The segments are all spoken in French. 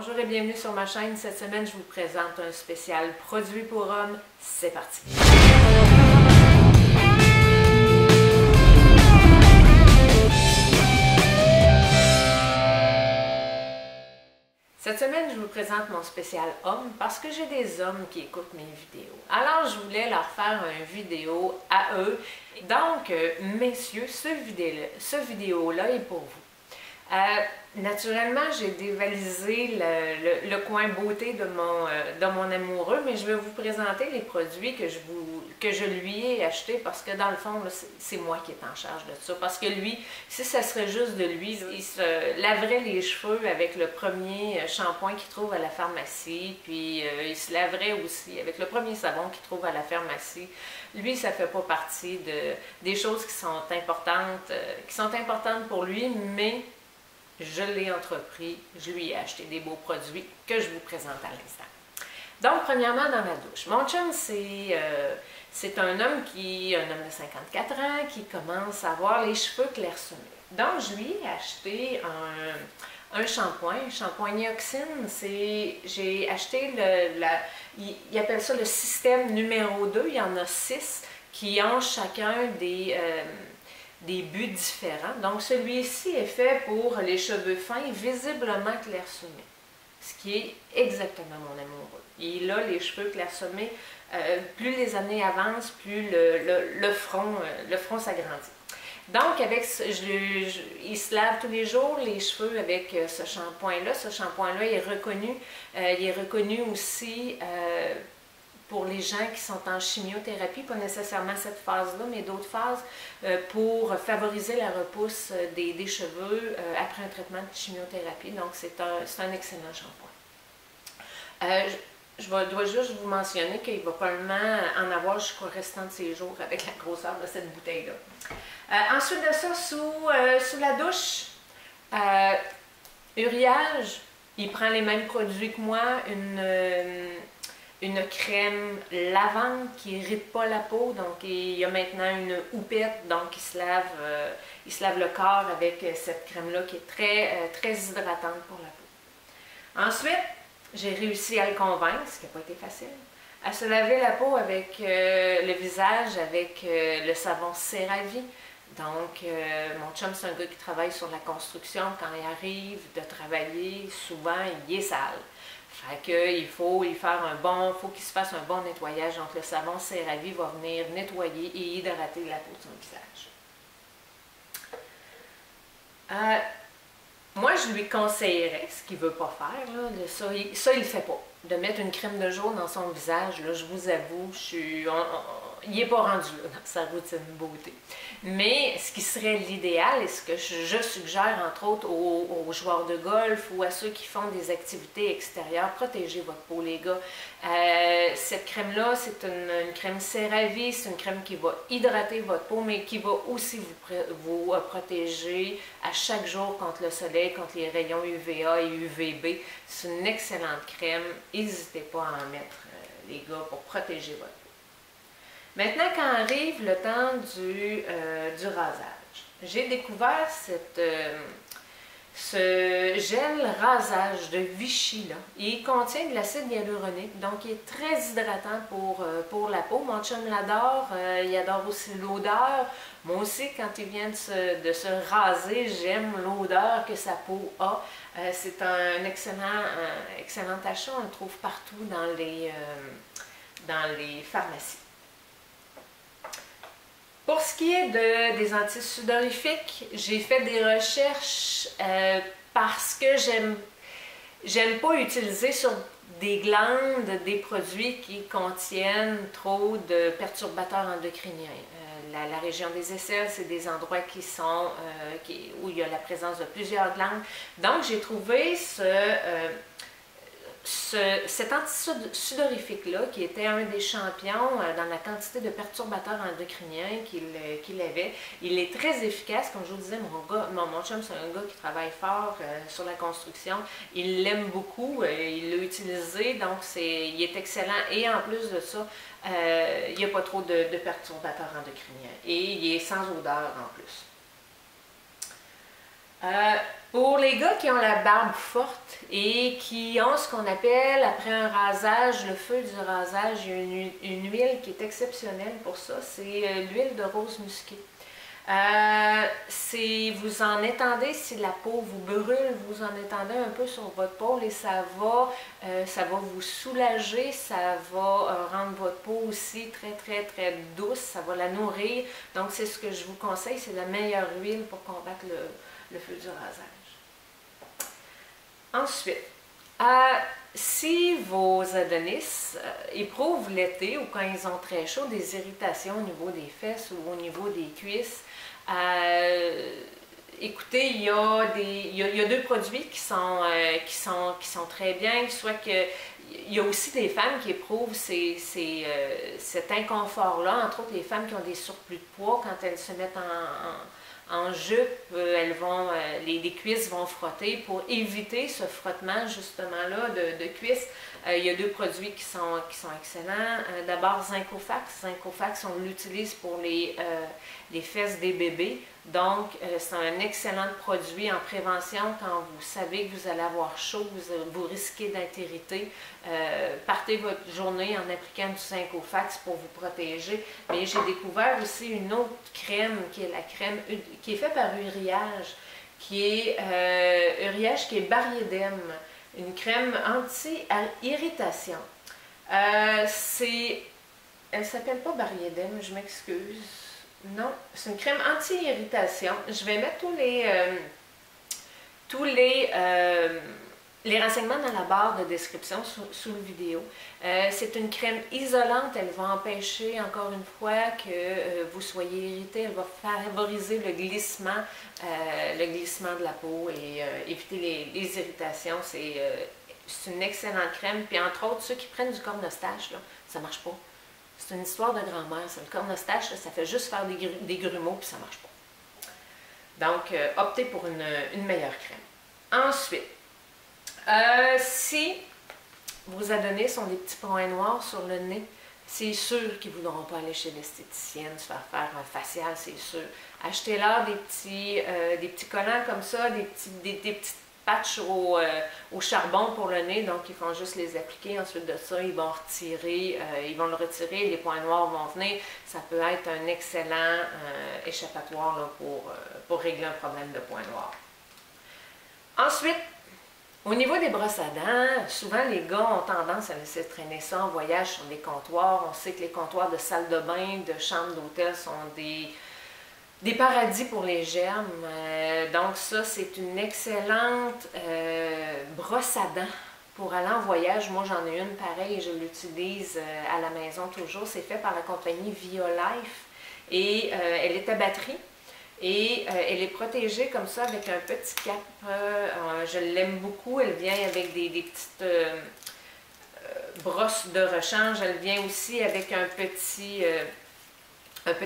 Bonjour et bienvenue sur ma chaîne. Cette semaine, je vous présente un spécial produit pour hommes. C'est parti! Cette semaine, je vous présente mon spécial homme parce que j'ai des hommes qui écoutent mes vidéos. Alors, je voulais leur faire une vidéo à eux. Donc, messieurs, ce vidéo-là est pour vous. Naturellement, j'ai dévalisé le coin beauté de mon amoureux, mais je vais vous présenter les produits que je lui ai achetés parce que dans le fond, c'est moi qui est en charge de ça. Parce que lui, si ça serait juste de lui, il se laverait les cheveux avec le premier shampoing qu'il trouve à la pharmacie, puis il se laverait aussi avec le premier savon qu'il trouve à la pharmacie. Lui, ça ne fait pas partie des choses qui sont importantes pour lui, mais je l'ai entrepris, je lui ai acheté des beaux produits que je vous présente à l'instant. Donc, premièrement, dans ma douche. Mon chum, c'est un homme de 54 ans qui commence à avoir les cheveux clairsemés. Donc, je lui ai acheté un shampoing Nioxine. J'ai acheté il appelle ça le système numéro 2. Il y en a 6 qui ont chacun des buts différents. Donc, celui-ci est fait pour les cheveux fins, visiblement clairsemés, ce qui est exactement mon amoureux. Il a les cheveux clairsemés, plus les années avancent, plus le front s'agrandit. Donc, il se lave tous les jours les cheveux avec ce shampoing-là. Ce shampoing-là est reconnu. Il est reconnu aussi pour les gens qui sont en chimiothérapie, pas nécessairement cette phase-là, mais d'autres phases, pour favoriser la repousse des cheveux après un traitement de chimiothérapie. Donc, c'est un excellent shampoing. Je dois juste vous mentionner qu'il va probablement en avoir jusqu'au restant de ses jours avec la grosseur de cette bouteille-là. Ensuite de ça, sous la douche, Uriage, il prend les mêmes produits que moi, une crème lavande qui n'irrite pas la peau, donc il y a maintenant une houppette, donc il se lave le corps avec cette crème-là qui est très hydratante pour la peau. Ensuite, j'ai réussi à le convaincre, ce qui n'a pas été facile, à se laver la peau avec le visage avec le savon CeraVe. Donc, mon chum, c'est un gars qui travaille sur la construction. Quand il arrive de travailler, souvent, il est sale. Fait qu'il faut qu'il se fasse un bon nettoyage. Donc, le savon CeraVe va venir nettoyer et hydrater la peau de son visage. Moi, je lui conseillerais, ce qu'il ne veut pas faire, là, ça, il ne le fait pas. De mettre une crème de jour dans son visage, là, je vous avoue, il n'est pas rendu là dans sa routine beauté. Mais ce qui serait l'idéal, et ce que je suggère entre autres aux joueurs de golf ou à ceux qui font des activités extérieures, protégez votre peau les gars. Cette crème-là, c'est une crème CeraVe, c'est une crème qui va hydrater votre peau, mais qui va aussi vous protéger à chaque jour contre le soleil, contre les rayons UVA et UVB. C'est une excellente crème, n'hésitez pas à en mettre les gars pour protéger votre peau. Maintenant, quand arrive le temps du rasage, j'ai découvert ce gel rasage de Vichy là. Il contient de l'acide hyaluronique, donc il est très hydratant pour la peau. Mon chum l'adore, il adore aussi l'odeur. Moi aussi, quand il vient de se raser, j'aime l'odeur que sa peau a. C'est un excellent achat, on le trouve partout dans les pharmacies. Pour ce qui est des antisudorifiques, j'ai fait des recherches parce que j'aime pas utiliser sur des glandes des produits qui contiennent trop de perturbateurs endocriniens. La région des aisselles, c'est des endroits où il y a la présence de plusieurs glandes. Donc, j'ai trouvé cet antisudorifique-là, qui était un des champions dans la quantité de perturbateurs endocriniens qu'il avait, il est très efficace. Comme je vous disais, mon chum, c'est un gars qui travaille fort sur la construction. Il l'aime beaucoup, il l'a utilisé, donc il est excellent. Et en plus de ça, il n'y a pas trop de perturbateurs endocriniens. Et il est sans odeur en plus. Pour les gars qui ont la barbe forte et qui ont ce qu'on appelle, après un rasage, le feu du rasage, il y a une huile qui est exceptionnelle pour ça, c'est l'huile de rose musquée. Vous en étendez, si la peau vous brûle, vous en étendez un peu sur votre peau et ça va vous soulager, ça va rendre votre peau aussi très très très douce, ça va la nourrir. Donc c'est ce que je vous conseille, c'est la meilleure huile pour combattre le feu du rasage. Ensuite, si vos Adonis éprouvent l'été ou quand ils ont très chaud des irritations au niveau des fesses ou au niveau des cuisses, écoutez, il y a deux produits qui sont très bien, soit que il y a aussi des femmes qui éprouvent cet inconfort-là, entre autres les femmes qui ont des surplus de poids, quand elles se mettent en jupe, les cuisses vont frotter pour éviter ce frottement justement-là de cuisses. Il y a deux produits qui sont excellents. D'abord, Zincofax. Zincofax, on l'utilise pour les fesses des bébés. Donc, c'est un excellent produit en prévention quand vous savez que vous allez avoir chaud, vous risquez d'être irrité. Partez votre journée en appliquant du Zincofax pour vous protéger. Mais j'ai découvert aussi une autre crème qui est la crème qui est faite par Uriage, qui est Bariédem, une crème anti-irritation. Elle s'appelle pas Bariédem, je m'excuse. Non, c'est une crème anti-irritation. Je vais mettre tous les renseignements dans la barre de description sous la vidéo. C'est une crème isolante, elle va empêcher encore une fois que vous soyez irrité, elle va favoriser le glissement de la peau et éviter les irritations. C'est une excellente crème. Puis entre autres, ceux qui prennent du cornostache, là, ça ne marche pas. C'est une histoire de grand-mère. Le cornostache, ça fait juste faire des grumeaux puis ça ne marche pas. Donc, optez pour une meilleure crème. Ensuite, si vos Adonis ont des petits points noirs sur le nez, c'est sûr qu'ils ne voudront pas aller chez l'esthéticienne se faire un facial, c'est sûr. Achetez-leur des petits collants comme ça, des petites patchs au charbon pour le nez, donc ils font juste les appliquer. Ensuite de ça, ils vont le retirer, les points noirs vont venir. Ça peut être un excellent échappatoire là, pour régler un problème de points noirs. Ensuite, au niveau des brosses à dents, souvent les gars ont tendance à laisser traîner ça en voyage sur des comptoirs. On sait que les comptoirs de salle de bain, de chambre d'hôtel sont des paradis pour les germes. Donc ça, c'est une excellente brosse à dents pour aller en voyage. Moi, j'en ai une pareille et je l'utilise à la maison toujours. C'est fait par la compagnie Violife et elle est à batterie. Et elle est protégée comme ça avec un petit cap. Je l'aime beaucoup. Elle vient avec des petites brosses de rechange. Elle vient aussi avec un petit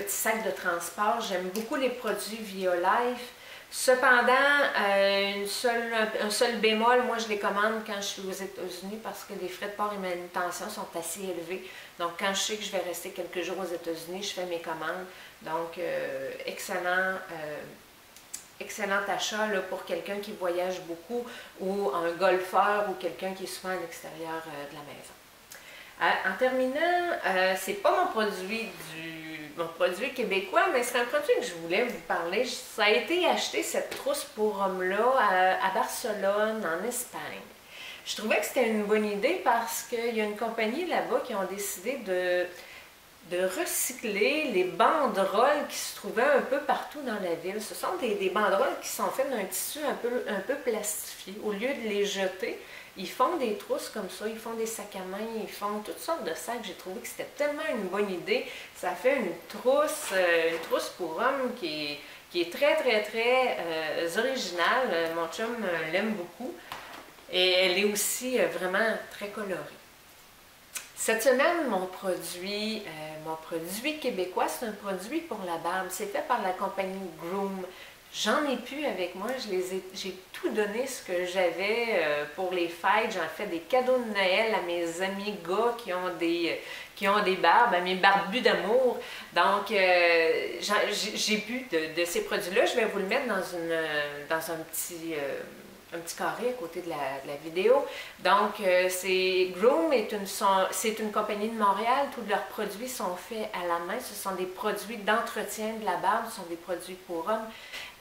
sac de transport. J'aime beaucoup les produits Violife. Cependant, un seul bémol, moi je les commande quand je suis aux États-Unis parce que les frais de port et manutention sont assez élevés. Donc quand je sais que je vais rester quelques jours aux États-Unis, je fais mes commandes. Donc excellent achat là, pour quelqu'un qui voyage beaucoup ou un golfeur ou quelqu'un qui est souvent à l'extérieur de la maison. En terminant, c'est pas mon produit québécois, mais c'est un produit que je voulais vous parler. Ça a été acheté, cette trousse pour hommes-là, à Barcelone, en Espagne. Je trouvais que c'était une bonne idée parce qu'il y a une compagnie là-bas qui ont décidé de recycler les banderoles qui se trouvaient un peu partout dans la ville. Ce sont des banderoles qui sont faites d'un tissu un peu plastifié. Au lieu de les jeter, ils font des trousses comme ça, ils font des sacs à main, ils font toutes sortes de sacs. J'ai trouvé que c'était tellement une bonne idée. Ça fait une trousse pour hommes qui est très, très, très originale. Mon chum l'aime beaucoup. Et elle est aussi vraiment très colorée. Cette semaine, mon produit québécois, c'est un produit pour la barbe. C'est fait par la compagnie Groom. J'en ai plus avec moi, j'ai tout donné ce que j'avais pour les fêtes. J'en fais des cadeaux de Noël à mes amis gars qui ont des barbes, à mes barbus d'amour. Donc, j'ai plus de ces produits-là. Je vais vous le mettre dans un petit carré à côté de la vidéo. Donc, Groom c'est une compagnie de Montréal. Tous leurs produits sont faits à la main. Ce sont des produits d'entretien de la barbe. Ce sont des produits pour hommes.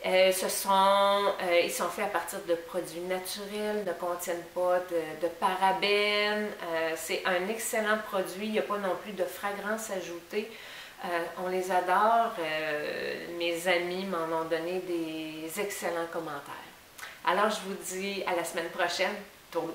Ils sont faits à partir de produits naturels, ne contiennent pas de parabènes. C'est un excellent produit. Il n'y a pas non plus de fragrance ajoutée. On les adore. Mes amis m'en ont donné des excellents commentaires. Alors, je vous dis à la semaine prochaine. Tourlou.